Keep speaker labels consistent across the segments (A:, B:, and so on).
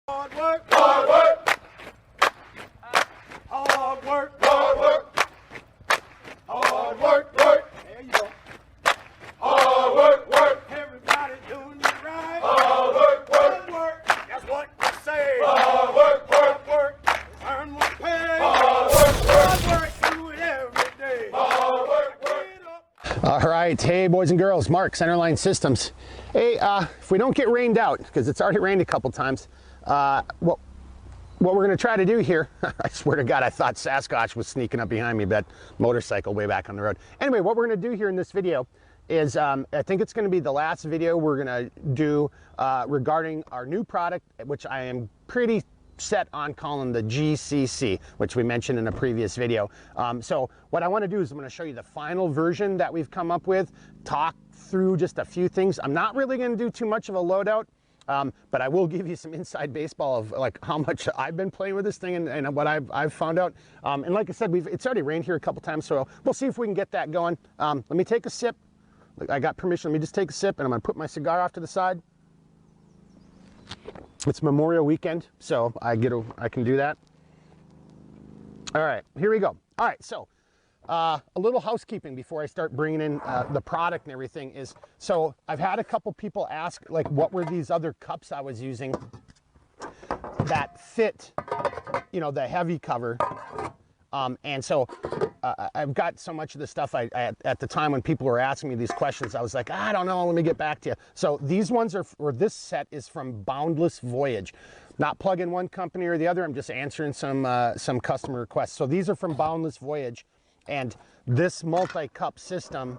A: Hard work, hard work, hard work, hard work, hard work, work. There you go. Hard work, work. Everybody doing it right. Hard work, work, work. That's what I say. Hard work, work, work. Earn more pay. Hard work, work. Hard work. Do it every day. Hard work, work.
B: All right, hey boys and girls, Mark, Centerline Systems. Hey, if we don't get rained out, because it's already rained a couple times, what we're going to try to do here, I swear to God, I thought Sasquatch was sneaking up behind me, that motorcycle way back on the road. Anyway, what we're going to do here in this video is, I think it's going to be the last video we're going to do regarding our new product, which I am pretty set on calling the G.C.C, which we mentioned in a previous video. So what I want to do is I'm going to show you the final version that we've come up with, talk through just a few things. I'm not really going to do too much of a loadout. But I will give you some inside baseball of like how much I've been playing with this thing and what I've found out. And like I said, it's already rained here a couple times, so we'll see if we can get that going. Let me take a sip. I got permission. Let me just take a sip, and I'm going to put my cigar off to the side. It's Memorial Weekend, so I can do that. All right, here we go. All right, so a little housekeeping before I start bringing in the product and everything is, so I've had a couple people ask, like, what were these other cups I was using that fit, you know, the heavy cover. And so I've got so much of the stuff at the time when people were asking me these questions, I was like, I don't know, let me get back to you. So these ones are, or this set is from Boundless Voyage. Not plugging one company or the other, I'm just answering some customer requests. So these are from Boundless Voyage. And this multi-cup system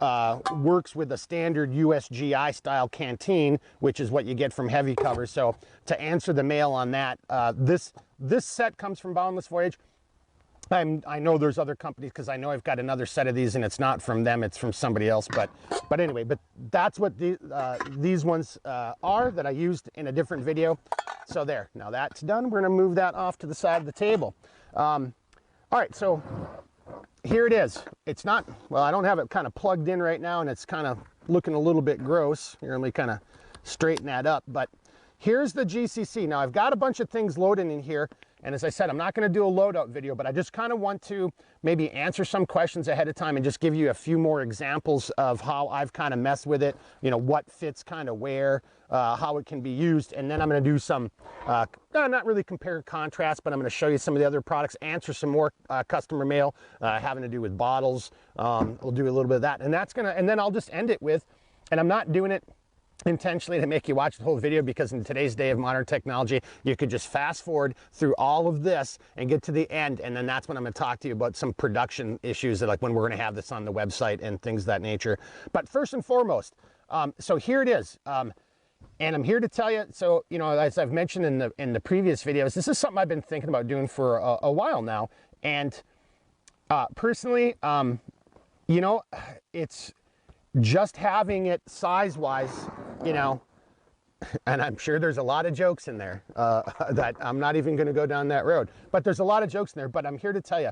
B: works with a standard USGI style canteen, which is what you get from heavy covers. So to answer the mail on that, this set comes from Boundless Voyage. I know there's other companies, because I know I've got another set of these and it's not from them, it's from somebody else. But anyway, but that's what these ones are that I used in a different video. So there, now that's done. We're gonna move that off to the side of the table. All right, so here it is. It's not, well, I don't have it kind of plugged in right now, and it's kind of looking a little bit gross. Here, let me kind of straighten that up. But here's the G.C.C. Now, I've got a bunch of things loaded in here, and as I said, I'm not going to do a loadout video, but I just kind of want to maybe answer some questions ahead of time and just give you a few more examples of how I've kind of messed with it, you know, what fits kind of where, how it can be used. And then I'm going to do some, not really compare and contrast, but I'm going to show you some of the other products, answer some more customer mail having to do with bottles. We'll do a little bit of that. And that's going to, and then I'll just end it with, and I'm not doing it intentionally to make you watch the whole video, because in today's day of modern technology, you could just fast forward through all of this and get to the end, and then that's when I'm going to talk to you about some production issues, that like when we're going to have this on the website and things of that nature. But first and foremost, so here it is, and I'm here to tell you, so, you know, as I've mentioned in the previous videos, this is something I've been thinking about doing for a while now. And personally, you know, it's just having it size-wise, you know, and I'm sure there's a lot of jokes in there that I'm not even going to go down that road. But there's a lot of jokes in there. But I'm here to tell you,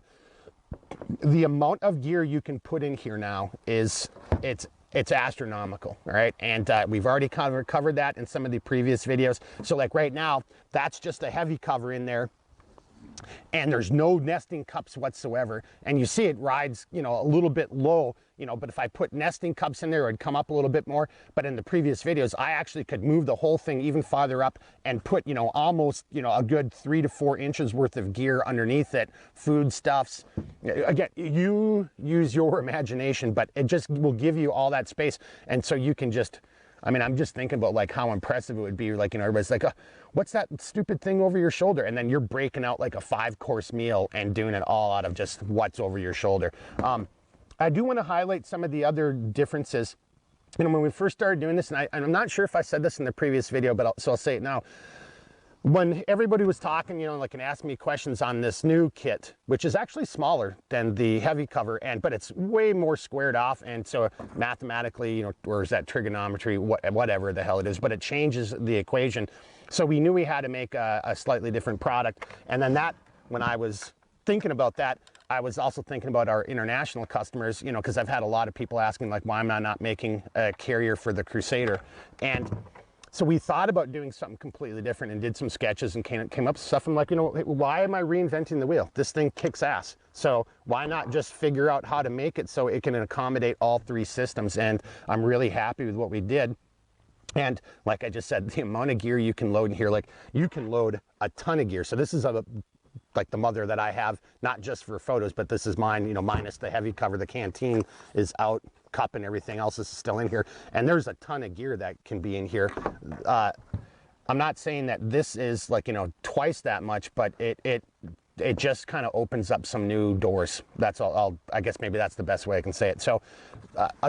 B: the amount of gear you can put in here now is, it's astronomical, all right? And we've already covered that in some of the previous videos. So like right now, that's just a heavy cover in there, and there's no nesting cups whatsoever. And you see it rides, you know, a little bit low, you know, but if I put nesting cups in there, it would come up a little bit more. But in the previous videos, I actually could move the whole thing even farther up and put, you know, almost, you know, a good 3 to 4 inches worth of gear underneath it, foodstuffs. Again, you use your imagination, but it just will give you all that space. And so you can just, I mean, I'm just thinking about like how impressive it would be. Like, you know, everybody's like, oh, what's that stupid thing over your shoulder? And then you're breaking out like a 5-course meal and doing it all out of just what's over your shoulder. I do want to highlight some of the other differences. You know, when we first started doing this, and I'm not sure if I said this in the previous video, but so I'll say it now. When everybody was talking, you know, like, and asking me questions on this new kit, which is actually smaller than the heavy cover, but it's way more squared off, and so mathematically, you know, or is that trigonometry, whatever the hell it is, but it changes the equation. So we knew we had to make a slightly different product. And then that, when I was thinking about that, I was also thinking about our international customers, you know, because I've had a lot of people asking, like, why am I not making a carrier for the Crusader? And So we thought about doing something completely different and did some sketches and came up with stuff. I'm like, you know, why am I reinventing the wheel? This thing kicks ass. So why not just figure out how to make it so it can accommodate all 3 systems? And I'm really happy with what we did. And like I just said, the amount of gear you can load in here, like you can load a ton of gear. So this is like the mother that I have, not just for photos, but this is mine, you know, minus the heavy cover. The canteen is out, cup and everything else is still in here. And there's a ton of gear that can be in here. I'm not saying that this is like, you know, twice that much, but it just kind of opens up some new doors. That's all. I guess maybe that's the best way I can say it. So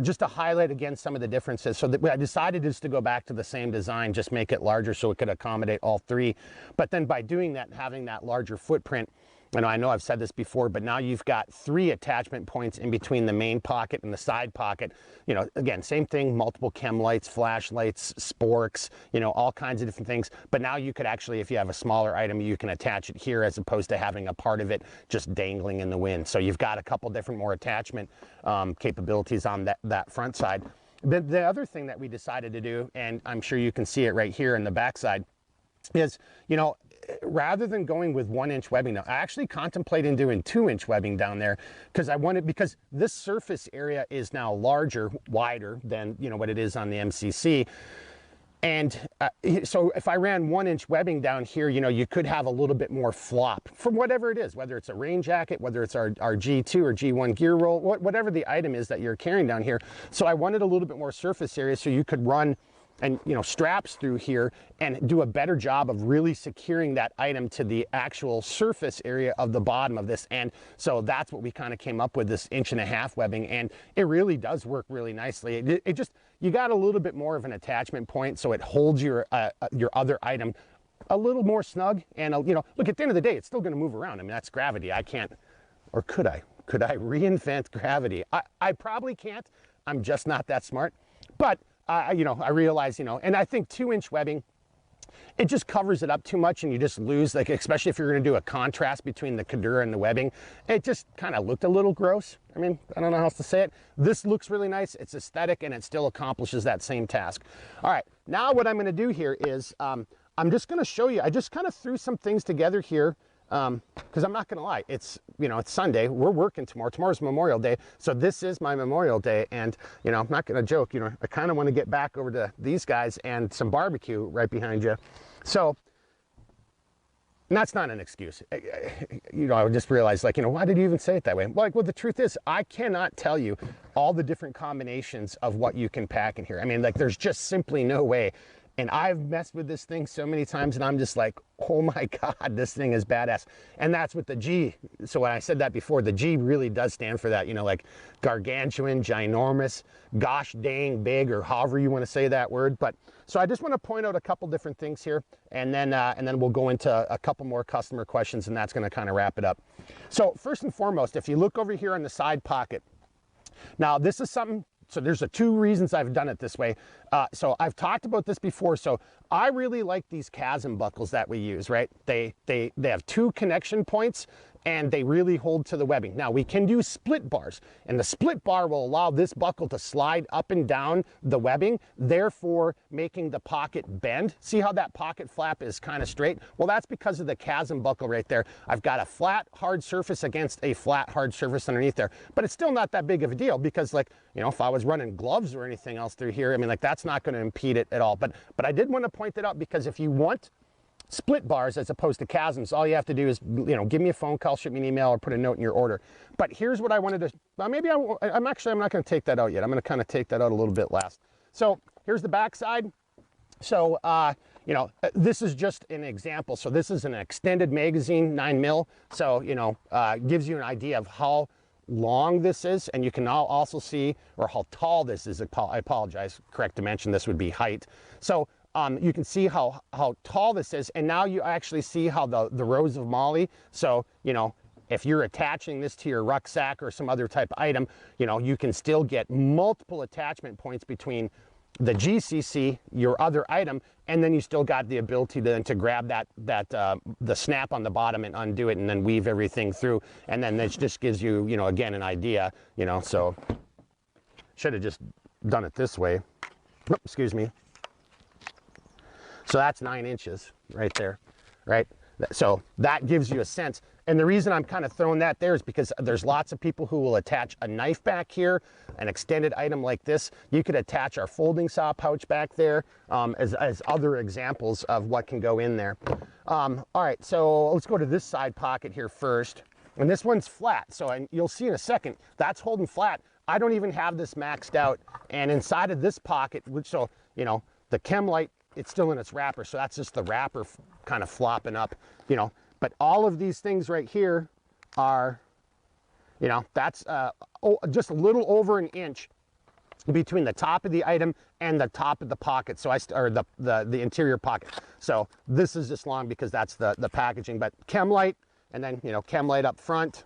B: just to highlight again some of the differences. So I decided just to go back to the same design, just make it larger so it could accommodate all 3. But then by doing that, having that larger footprint, and I know I've said this before, but now you've got 3 attachment points in between the main pocket and the side pocket. You know, again, same thing, multiple chem lights, flashlights, sporks, you know, all kinds of different things. But now you could actually, if you have a smaller item, you can attach it here as opposed to having a part of it just dangling in the wind. So you've got a couple different more attachment capabilities on that front side. The other thing that we decided to do, and I'm sure you can see it right here in the back side, is, you know, rather than going with 1-inch webbing, now I actually contemplated doing 2-inch webbing down there because this surface area is now larger, wider than, you know, what it is on the MCC. And so if I ran 1-inch webbing down here, you know, you could have a little bit more flop from whatever it is, whether it's a rain jacket, whether it's our G2 or G1 gear roll, whatever the item is that you're carrying down here. So I wanted a little bit more surface area so you could run and, you know, straps through here and do a better job of really securing that item to the actual surface area of the bottom of this. And so that's what we kind of came up with, this 1.5-inch webbing, and it really does work really nicely. It just, you got a little bit more of an attachment point so it holds your other item a little more snug. And you know, look, at the end of the day, it's still going to move around. I mean, that's gravity. I can't, or could I reinvent gravity? I probably can't. I'm just not that smart. But you know, I realize, you know, and I think 2-inch webbing, it just covers it up too much and you just lose, like, especially if you're going to do a contrast between the Kadura and the webbing, it just kind of looked a little gross. I mean, I don't know how else to say it. This looks really nice. It's aesthetic and it still accomplishes that same task. All right, now what I'm going to do here is I'm just going to show you, I just kind of threw some things together here. Because I'm not going to lie, it's, you know, it's Sunday. We're working tomorrow. Tomorrow's Memorial Day. So this is my Memorial Day. And, you know, I'm not going to joke, you know, I kind of want to get back over to these guys and some barbecue right behind you. So, and that's not an excuse. You know, I just realized, like, you know, why did you even say it that way? Like, well, the truth is, I cannot tell you all the different combinations of what you can pack in here. I mean, like, there's just simply no way. And I've messed with this thing so many times and I'm just like, oh my God, this thing is badass. And that's what the G, so when I said that before, the G really does stand for that, you know, like gargantuan, ginormous, gosh dang big, or however you want to say that word. But so I just want to point out a couple different things here, and then we'll go into a couple more customer questions, and that's going to kind of wrap it up. So first and foremost, if you look over here on the side pocket, now this is something. So there's 2 reasons I've done it this way. So I've talked about this before. So I really like these chasm buckles that we use, right? They have 2 connection points and they really hold to the webbing. Now we can do split bars, and the split bar will allow this buckle to slide up and down the webbing, therefore making the pocket bend. See how that pocket flap is kind of straight? Well, that's because of the chasm buckle right there. I've got a flat, hard surface against a flat, hard surface underneath there, but it's still not that big of a deal because, like, you know, if I was running gloves or anything else through here, I mean, like, that's not going to impede it at all. But I did want to point that out because if you want split bars as opposed to chasms, all you have to do is, you know, give me a phone call, shoot me an email, or put a note in your order. But here's what I wanted to, well, maybe I'm not going to take that out yet. I'm going to kind of take that out a little bit last. So here's the back side. So, you know, this is just an example. So this is an extended magazine, 9mm. So, you know, gives you an idea of how long this is, and you can now also see, or how tall this is. I apologize, correct dimension, this would be height. So you can see how tall this is, and now you actually see how the rows of MOLLE. So, you know, if you're attaching this to your rucksack or some other type of item, you know, you can still get multiple attachment points between the G.C.C., your other item, and then you still got the ability then to grab the snap on the bottom and undo it and then weave everything through. And then this just gives you, you know, again, an idea, you know. So should have just done it this way. Oh, excuse me. So that's 9 inches right there, right? So that gives you a sense. And the reason I'm kind of throwing that there is because there's lots of people who will attach a knife back here, an extended item like this. You could attach our folding saw pouch back there as other examples of what can go in there. All right, so let's go to this side pocket here first. And this one's flat, so you'll see in a second, that's holding flat. I don't even have this maxed out. And inside of this pocket, which, so, you know, the chem light, it's still in its wrapper, so that's just the wrapper kind of flopping up, you know. But all of these things right here are, you know, that's just a little over an inch between the top of the item and the top of the pocket, so or the interior pocket. So this is just long because that's the packaging, but chem light, and then, you know, chem light up front.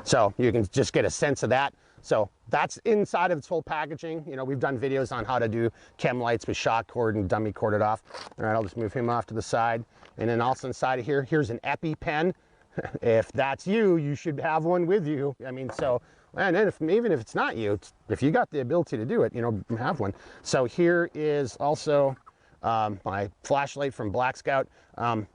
B: So you can just get a sense of that. So that's inside of its whole packaging. You know, we've done videos on how to do chem lights with shock cord and dummy corded off. All right, I'll just move him off to the side. And then also inside of here, here's an epi pen. If that's you, you should have one with you. I mean, so, and then even if it's not you, if you got the ability to do it, you know, have one. So here is also my flashlight from Black Scout. I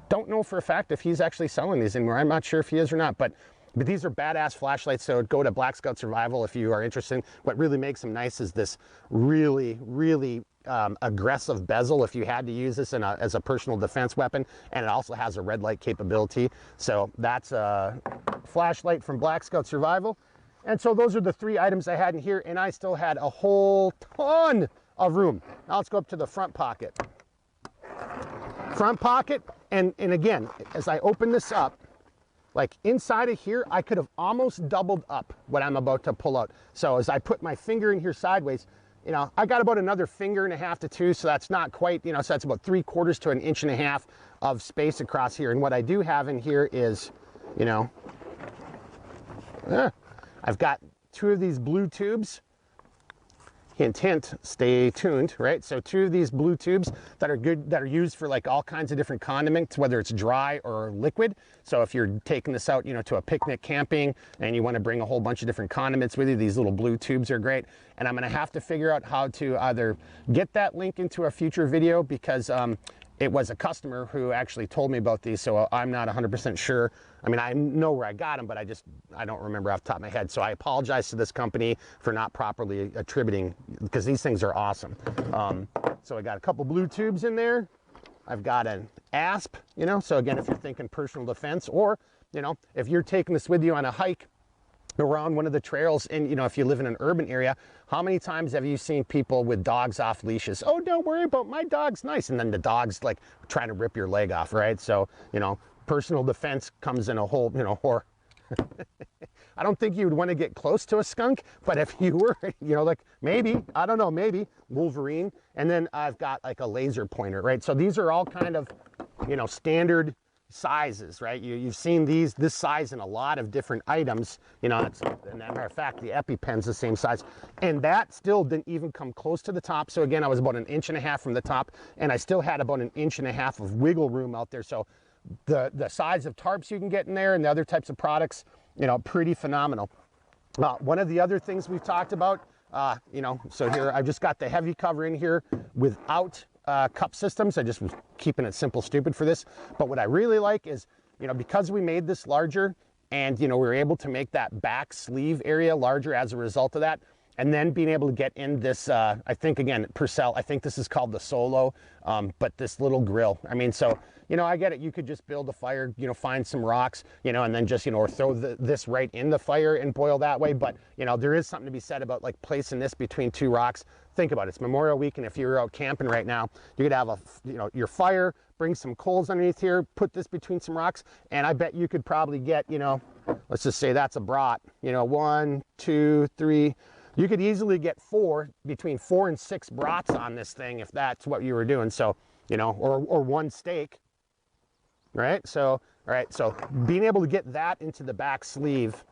B: don't know for a fact if he's actually selling these anymore. I'm not sure if he is or not, but these are badass flashlights, so go to Black Scout Survival if you are interested. What really makes them nice is this really, really aggressive bezel if you had to use this as a personal defense weapon, and it also has a red light capability. So that's a flashlight from Black Scout Survival. And so those are the 3 items I had in here, and I still had a whole ton of room. Now let's go up to the front pocket. Front pocket, and again, as I open this up, like inside of here, I could have almost doubled up what I'm about to pull out. So as I put my finger in here sideways, you know, I got about another 1.5 fingers to 2, so that's not quite, you know, so that's about 3/4 to 1.5 inches of space across here. And what I do have in here is, you know, I've got 2 of these blue tubes. Hint, hint, stay tuned, right? So 2 of these blue tubes that are good, that are used for like all kinds of different condiments, whether it's dry or liquid. So if you're taking this out, you know, to a picnic camping and you want to bring a whole bunch of different condiments with you, these little blue tubes are great. And I'm going to have to figure out how to either get that link into a future video because it was a customer who actually told me about these, so I'm not 100% sure. I mean, I know where I got them, but I don't remember off the top of my head. So I apologize to this company for not properly attributing, because these things are awesome. So I got a couple blue tubes in there. I've got an asp, you know, so again, if you're thinking personal defense, or, you know, if you're taking this with you on a hike around one of the trails, and you know, if you live in an urban area, how many times have you seen people with dogs off leashes? Oh, don't worry about my dog's nice, and then the dog's like trying to rip your leg off, right? So, you know, personal defense comes in a whole, you know, or I don't think you would want to get close to a skunk, but if you were, you know, like maybe, I don't know, maybe Wolverine. And then I've got like a laser pointer, right? So these are all kind of, you know, standard sizes, right? You've seen this size in a lot of different items, you know, and as a matter of fact, the EpiPen's the same size, and that still didn't even come close to the top. So again, I was about 1.5 inches from the top, and I still had about 1.5 inches of wiggle room out there. So the size of tarps you can get in there and the other types of products, you know, pretty phenomenal. One of the other things we've talked about, you know, so here I've just got the heavy cover in here without cup systems. I just was keeping it simple stupid for this, but what I really like is, you know, because we made this larger and, you know, we were able to make that back sleeve area larger as a result of that, and then being able to get in this, I think again, Purcell, I think this is called the Solo, but this little grill. I mean, so, you know, I get it. You could just build a fire, you know, find some rocks, you know, and then just, you know, or throw this right in the fire and boil that way. But, you know, there is something to be said about like placing this between 2 rocks. Think about it. It's Memorial Week, and if you're out camping right now, you could have a, you know, your fire, bring some coals underneath here, put this between some rocks, and I bet you could probably get, you know, let's just say that's a brat, you know, 1, 2, 3. You could easily get between 4 and 6 brats on this thing if that's what you were doing. So, you know, or 1 steak, right? So, all right, so being able to get that into the back sleeve,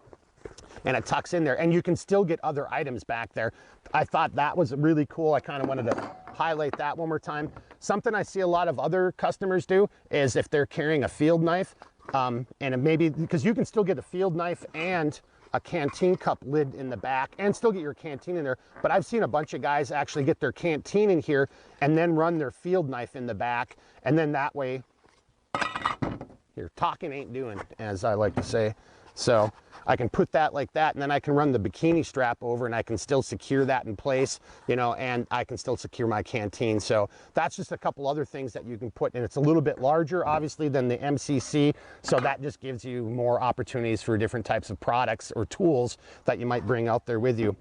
B: and it tucks in there, and you can still get other items back there. I thought that was really cool. I kind of wanted to highlight that one more time. Something I see a lot of other customers do is if they're carrying a field knife, and maybe, because you can still get a field knife and a canteen cup lid in the back and still get your canteen in there. But I've seen a bunch of guys actually get their canteen in here and then run their field knife in the back. And then that way, here, talking ain't doing, as I like to say. So I can put that like that, and then I can run the bikini strap over, and I can still secure that in place, you know, and I can still secure my canteen. So that's just a couple other things that you can put, and it's a little bit larger, obviously, than the MCC. So that just gives you more opportunities for different types of products or tools that you might bring out there with you.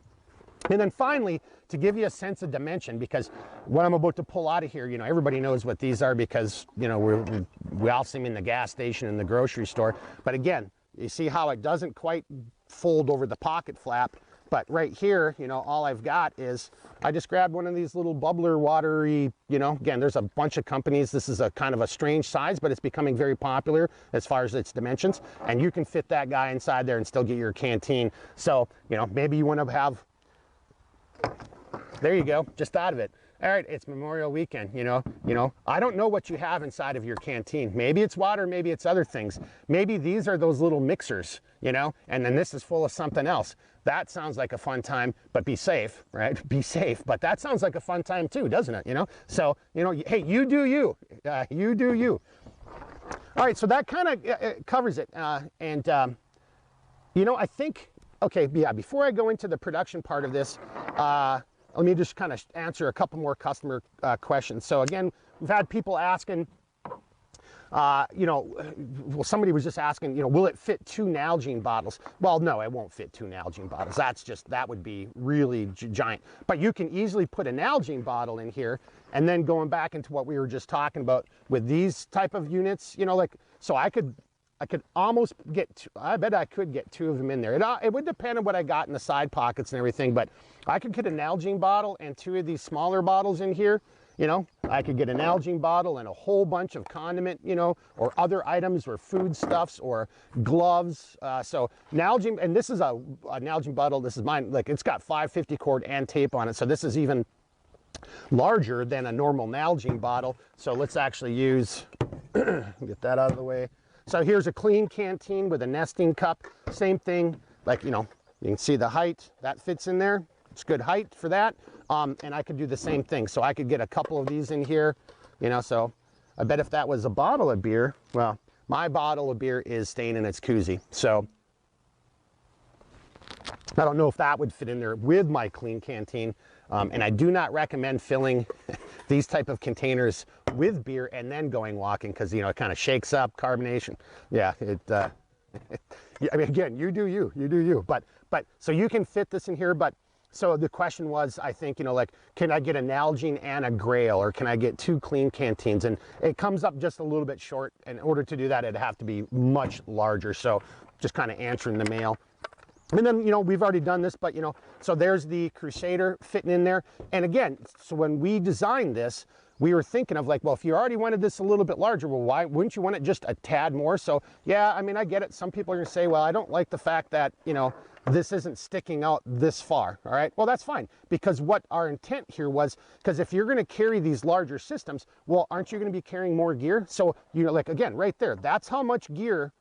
B: And then finally, to give you a sense of dimension, because what I'm about to pull out of here, you know, everybody knows what these are because, you know, we all see them in the gas station and the grocery store. But again, you see how it doesn't quite fold over the pocket flap. But right here, you know, all I've got is, I just grabbed one of these little bubbler watery, you know, again, there's a bunch of companies. This is a kind of a strange size, but it's becoming very popular as far as its dimensions. And you can fit that guy inside there and still get your canteen. So, you know, maybe you want to have, there you go, just out of it. All right, it's Memorial Weekend, you know, I don't know what you have inside of your canteen. Maybe it's water, maybe it's other things. Maybe these are those little mixers, you know, and then this is full of something else. That sounds like a fun time, but be safe, right? Be safe, but that sounds like a fun time too, doesn't it, you know? So, you know, hey, you do you, you do you. All right, so that kind of covers it. You know, I think, okay, yeah, before I go into the production part of this, let me just kind of answer a couple more customer questions. So again, we've had people asking, you know, well, somebody was just asking, you know, will it fit 2 Nalgene bottles? Well, no, it won't fit 2 Nalgene bottles. That's just, that would be really giant. But you can easily put a Nalgene bottle in here, and then going back into what we were just talking about with these type of units, you know, like, so I could almost get, I bet I could get 2 of them in there. It would depend on what I got in the side pockets and everything, but I could get a Nalgene bottle and 2 of these smaller bottles in here. You know, I could get a Nalgene bottle and a whole bunch of condiment, you know, or other items or foodstuffs or gloves. So Nalgene, and this is a Nalgene bottle, this is mine, like it's got 550 cord and tape on it. So this is even larger than a normal Nalgene bottle. So let's actually use, get that out of the way. So here's a clean canteen with a nesting cup. Same thing, like, you know, you can see the height, that fits in there. It's good height for that. And I could do the same thing. So I could get a couple of these in here, you know, so I bet if that was a bottle of beer, well, my bottle of beer is staying in its koozie. So I don't know if that would fit in there with my clean canteen. And I do not recommend filling these type of containers with beer and then going walking, because, you know, it kind of shakes up carbonation. Yeah, I mean, again, you do you, you do you. But so you can fit this in here, but so the question was, I think, you know, like, can I get a Nalgene and a Grail, or can I get 2 clean canteens? And it comes up just a little bit short. In order to do that, it'd have to be much larger. So just kind of answering the mail. And then, you know, we've already done this, but, you know, so there's the Crusader fitting in there. And again, so when we designed this, we were thinking of like, well, if you already wanted this a little bit larger, well, why wouldn't you want it just a tad more? So yeah, I mean, I get it. Some people are gonna say, well, I don't like the fact that, you know, this isn't sticking out this far, all right? Well, that's fine, because what our intent here was, because if you're gonna carry these larger systems, well, aren't you gonna be carrying more gear? So, you know, like, again, right there, that's how much gear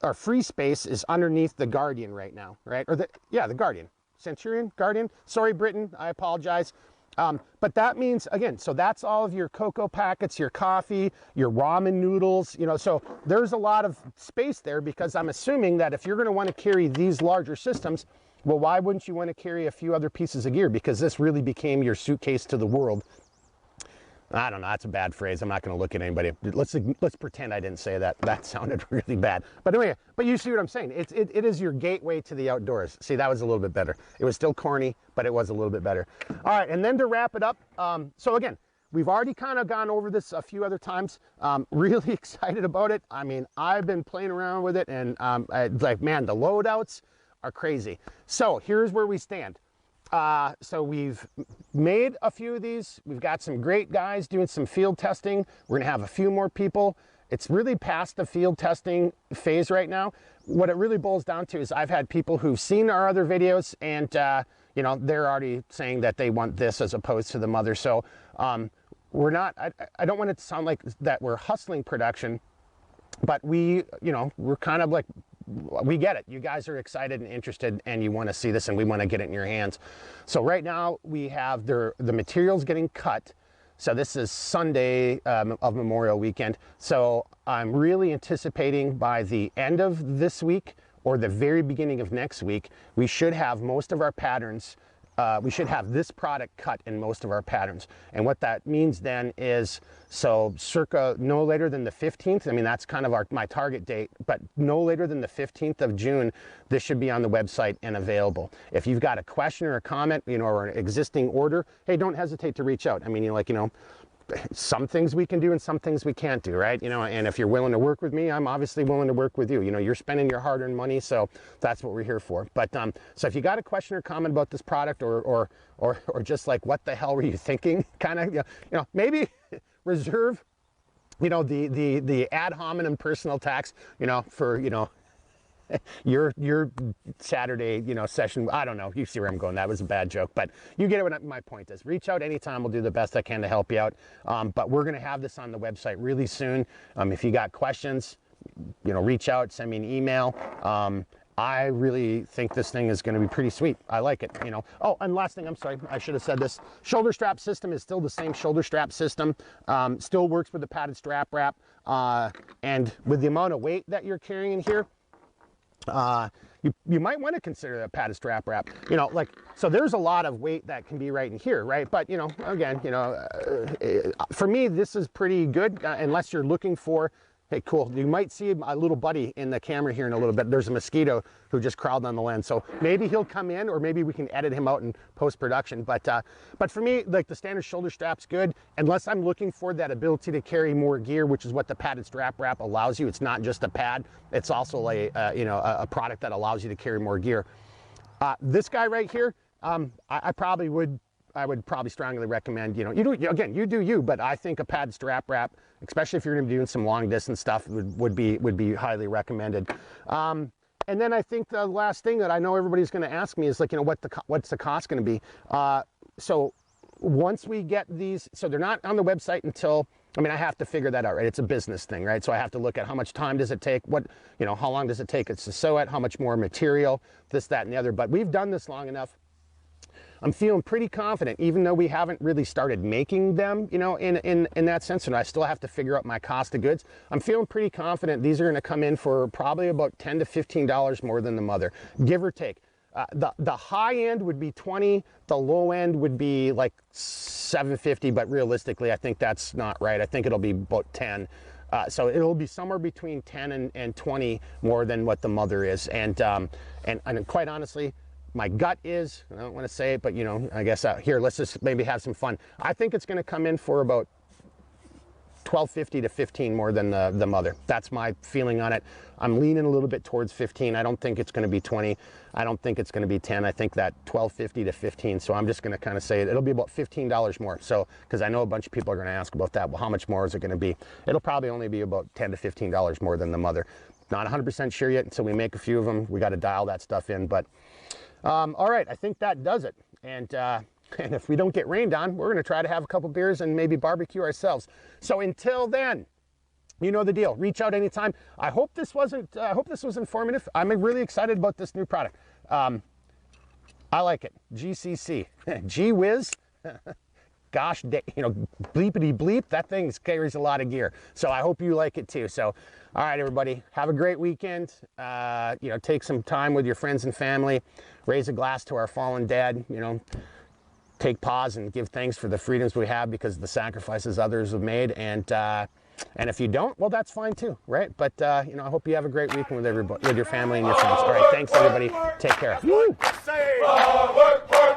B: or free space is underneath the Guardian right now, right? Or the Guardian, Centurion, Guardian. Sorry, Britain, I apologize. But that means, again, so that's all of your cocoa packets, your coffee, your ramen noodles, you know, so there's a lot of space there, because I'm assuming that if you're going to want to carry these larger systems, well, why wouldn't you want to carry a few other pieces of gear? Because this really became your suitcase to the world. I don't know, that's a bad phrase. I'm not going to look at anybody. Let's pretend I didn't say that. That sounded really bad. But anyway, but you see what I'm saying. It is your gateway to the outdoors. See, that was a little bit better. It was still corny, but it was a little bit better. All right, and then to wrap it up, so again, we've already kind of gone over this a few other times. Really excited about it. I mean, I've been playing around with it, and like, man, the loadouts are crazy. So here's where we stand. So we've made a few of these. We've got some great guys doing some field testing. We're gonna have a few more people. It's really past the field testing phase right now. What it really boils down to is I've had people who've seen our other videos, and you know, they're already saying that they want this as opposed to the mother. So we're not, I don't want it to sound like that we're hustling production, but we, you know, we're kind of like we get it. You guys are excited and interested, and you want to see this, and we want to get it in your hands. So right now we have the materials getting cut. So this is Sunday of Memorial Weekend. So I'm really anticipating by the end of this week or the very beginning of next week, we should have most of our patterns. We should have this product cut in most of our patterns. And what that means then is, so circa no later than the 15th, I mean, that's kind of my target date, but no later than the 15th of June, this should be on the website and available. If you've got a question or a comment, you know, or an existing order, hey, don't hesitate to reach out. I mean, some things we can do and some things we can't do, right? You know, and if you're willing to work with me, I'm obviously willing to work with you. You know, you're spending your hard-earned money, so that's what we're here for. But so if you got a question or comment about this product, or just like, what the hell were you thinking, kind of, you know, maybe reserve, you know, the ad hominem personal tax, you know, for, you know, your Saturday, you know, session. I don't know. You see where I'm going. That was a bad joke, but you get what my point is. Reach out anytime. We'll do the best I can to help you out. But we're going to have this on the website really soon. If you got questions, you know, reach out, send me an email. I really think this thing is going to be pretty sweet. I like it, you know. Oh, and last thing, I'm sorry, I should have said this. Shoulder strap system is still the same shoulder strap system. Still works with the padded strap wrap. And with the amount of weight that you're carrying in here, you might want to consider a padded strap wrap, you know, like, so there's a lot of weight that can be right in here, right? But, you know, again, you know, for me, this is pretty good, unless you're looking for, hey, cool, you might see a little buddy in the camera here in a little bit. There's a mosquito who just crawled on the lens, so maybe he'll come in, or maybe we can edit him out in post-production. But for me, like, the standard shoulder strap's good, unless I'm looking for that ability to carry more gear, which is what the padded strap wrap allows you. It's not just a pad, it's also you know, a product that allows you to carry more gear. This guy right here, I would probably strongly recommend, you know, you do you, but I think a padded strap wrap, especially if you're going to be doing some long distance stuff, would be highly recommended. And then I think the last thing that I know everybody's going to ask me is, like, you know, what's the cost going to be? So once we get these, so they're not on the website until, I mean, I have to figure that out, right? It's a business thing, right? So I have to look at how much time does it take, you know, how long does it take us to sew it, how much more material, this, that, and the other. But we've done this long enough. I'm feeling pretty confident, even though we haven't really started making them, you know, in that sense, and I still have to figure out my cost of goods. I'm feeling pretty confident these are going to come in for probably about $10 to $15 more than the mother, give or take. The high end would be 20, the low end would be like $750, but realistically, I think that's not right. I think it'll be about 10. So it'll be somewhere between 10 and 20 more than what the mother is. And quite honestly, my gut is, I don't want to say it, but, you know, I guess here, let's just maybe have some fun. I think it's going to come in for about $12.50 to $15 more than the mother. That's my feeling on it. I'm leaning a little bit towards 15. I don't think it's going to be 20. I don't think it's going to be 10. I think that $12.50 to 15. So I'm just going to kind of say it'll be about $15 more. So, because I know a bunch of people are going to ask about that. Well, how much more is it going to be? It'll probably only be about $10 to $15 more than the mother. Not 100% sure yet until we make a few of them. We got to dial that stuff in, but all right, I think that does it. And if we don't get rained on, we're going to try to have a couple beers and maybe barbecue ourselves. So until then, you know the deal. Reach out anytime. I hope this was informative. I'm really excited about this new product. I like it. G.C.C. Gee whiz. Gosh, you know, bleepity bleep, that thing carries a lot of gear. So I hope you like it too. So, all right, everybody, have a great weekend. You know, take some time with your friends and family. Raise a glass to our fallen dad. You know, take pause and give thanks for the freedoms we have because of the sacrifices others have made. And if you don't, well, that's fine too, right? But you know, I hope you have a great weekend with everybody, with your family and your friends. All right, thanks everybody. Take care. Woo!
A: Say, hard work, work.